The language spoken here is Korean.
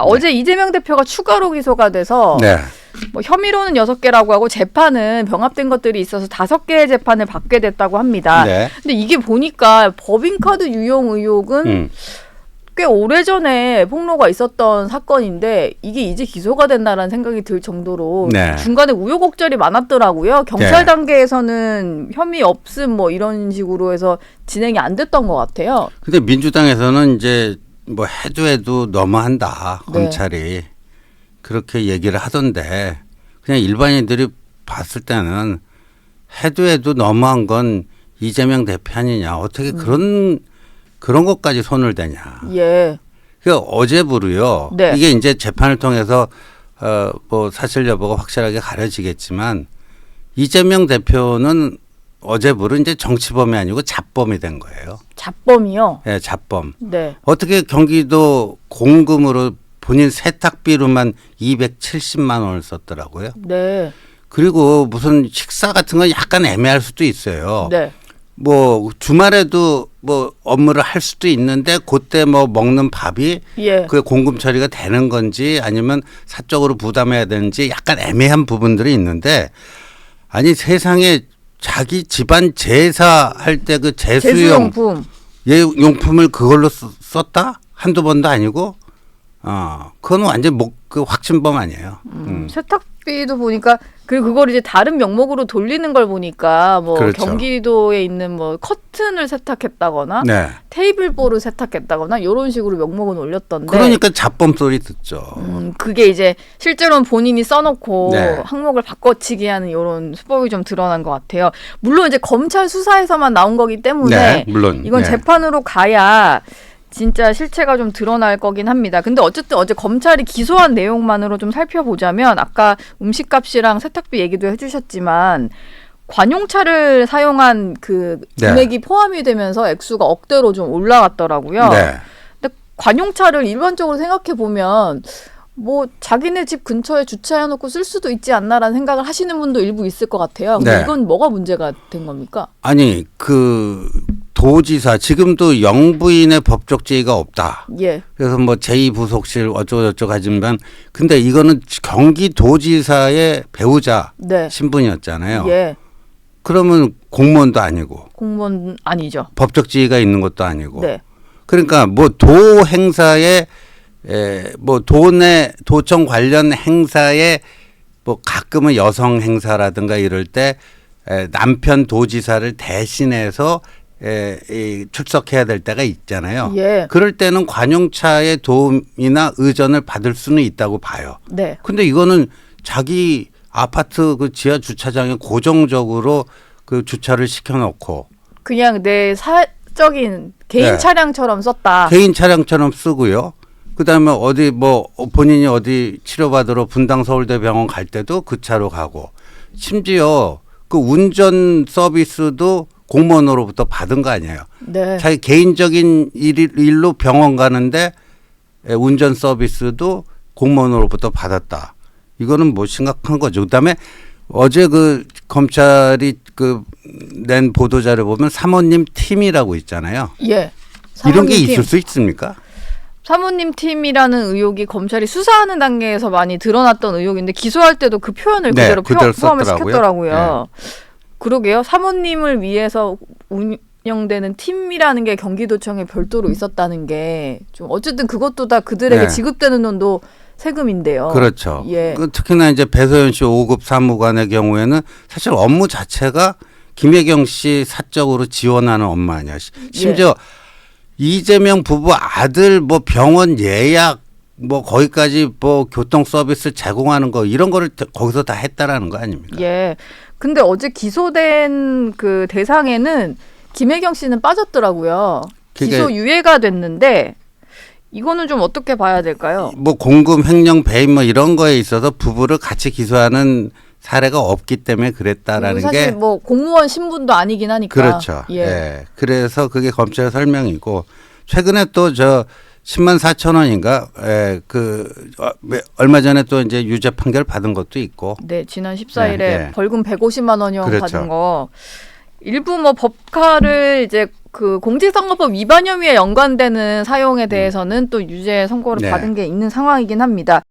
어제 이재명 대표가 추가로 기소가 돼서 네. 뭐 혐의로는 6개라고 하고 재판은 병합된 것들이 있어서 5개의 재판을 받게 됐다고 합니다. 네. 근데 이게 보니까 법인카드 유용 의혹은 꽤 오래전에 폭로가 있었던 사건인데 이게 이제 기소가 된다라는 생각이 들 정도로 네. 중간에 우여곡절이 많았더라고요. 경찰 네. 단계에서는 혐의 없음 뭐 이런 식으로 해서 진행이 안 됐던 것 같아요. 근데 민주당에서는 이제 뭐 해도 너무한다. 네. 검찰이. 그렇게 얘기를 하던데 그냥 일반인들이 봤을 때는 해도 너무한 건 이재명 대표 아니냐. 어떻게 그런 것까지 손을 대냐. 예. 그 어제부로요. 네. 이게 이제 재판을 통해서 뭐 사실 여부가 확실하게 가려지겠지만 이재명 대표는 어제부로 이제 정치범이 아니고 잡범이 된 거예요. 잡범이요? 예, 잡범. 네. 어떻게 경기도 공금으로 본인 세탁비로만 270만 원을 썼더라고요. 네. 그리고 무슨 식사 같은 건 약간 애매할 수도 있어요. 네. 뭐 주말에도 뭐 업무를 할 수도 있는데 그때 뭐 먹는 밥이 예. 그 공금 처리가 되는 건지 아니면 사적으로 부담해야 되는지 약간 애매한 부분들이 있는데 아니 세상에 자기 집안 제사할 때 그 제수용 제수용품. 용품을 그걸로 썼다? 한두 번도 아니고 그건 완전 그 확신범 아니에요. 세탁비도 보니까 그걸 이제 다른 명목으로 돌리는 걸 보니까 뭐 그렇죠. 경기도에 있는 뭐 커튼을 세탁했다거나 네. 테이블보를 세탁했다거나 이런 식으로 명목은 올렸던데. 그러니까 잡범 소리 듣죠. 그게 이제 실제로는 본인이 써놓고 네. 항목을 바꿔치기 하는 이런 수법이 좀 드러난 것 같아요. 물론 이제 검찰 수사에서만 나온 거기 때문에 네, 물론. 이건 네. 재판으로 가야 진짜 실체가 좀 드러날 거긴 합니다. 근데 어쨌든 어제 검찰이 기소한 내용만으로 좀 살펴보자면 아까 음식값이랑 세탁비 얘기도 해주셨지만 관용차를 사용한 그 네. 금액이 포함이 되면서 액수가 억대로 좀 올라갔더라고요. 네. 근데 관용차를 일반적으로 생각해 보면 뭐 자기네 집 근처에 주차해놓고 쓸 수도 있지 않나라는 생각을 하시는 분도 일부 있을 것 같아요. 근데 네. 이건 뭐가 문제가 된 겁니까? 아니 그 도지사 지금도 영부인의 법적 지위가 없다. 예. 그래서 뭐 제2부속실 어쩌고저쩌고 하지만 근데 이거는 경기도지사의 배우자 네. 신분이었잖아요. 예. 그러면 공무원도 아니고 공무원 아니죠. 법적 지위가 있는 것도 아니고. 네. 그러니까 뭐 도 행사에 뭐 도청 관련 행사에 뭐 가끔은 여성 행사라든가 이럴 때 남편 도지사를 대신해서 출석해야 될 때가 있잖아요. 예. 그럴 때는 관용차의 도움이나 의전을 받을 수는 있다고 봐요. 네. 근데 이거는 자기 아파트 그 지하 주차장에 고정적으로 그 주차를 시켜놓고 그냥 내 사적인 개인 네. 차량처럼 썼다. 개인 차량처럼 쓰고요. 그다음에 어디 뭐 본인이 어디 치료받으러 분당 서울대병원 갈 때도 그 차로 가고 심지어 그 운전 서비스도 공무원으로부터 받은 거 아니에요. 네. 자기 개인적인 일로 병원 가는데 운전 서비스도 공무원으로부터 받았다. 이거는 뭐 심각한 거죠. 그다음에 어제 그 검찰이 그 낸 보도자료 보면 사모님 팀이라고 있잖아요. 예. 이런 게 사모님 팀. 있을 수 있습니까? 사모님 팀이라는 의혹이 검찰이 수사하는 단계에서 많이 드러났던 의혹인데 기소할 때도 그 표현을 네, 그대로 그대로 포함을 썼더라고요. 시켰더라고요. 그러게요. 사모님을 위해서 운영되는 팀이라는 게 경기도청에 별도로 있었다는 게 좀 어쨌든 그것도 다 그들에게 네. 지급되는 돈도 세금인데요. 그렇죠. 예. 특히나 이제 배소연 씨 5급 사무관의 경우에는 사실 업무 자체가 김혜경 씨 사적으로 지원하는 업무 아니야. 심지어 이재명 부부 아들 뭐 병원 예약 뭐 거기까지 뭐 교통 서비스 제공하는 거 이런 거를 거기서 다 했다라는 거 아닙니까? 예. 근데 어제 기소된 그 대상에는 김혜경 씨는 빠졌더라고요. 기소 유예가 됐는데 이거는 좀 어떻게 봐야 될까요? 뭐 공금 횡령 배임 뭐 이런 거에 있어서 부부를 같이 기소하는 사례가 없기 때문에 그랬다라는 사실 게 뭐 공무원 신분도 아니긴 하니까. 그렇죠. 예. 그래서 그게 검찰 설명이고 최근에 또 저 10만 4천 원인가 얼마 전에 또 이제 유죄 판결 받은 것도 있고. 네, 지난 14일에 네. 벌금 150만 원형 그렇죠. 받은 거. 일부 뭐 법카를 이제 그 공직선거법 위반 혐의에 연관되는 사용에 대해서는 또 유죄 선고를 네. 받은 게 있는 상황이긴 합니다.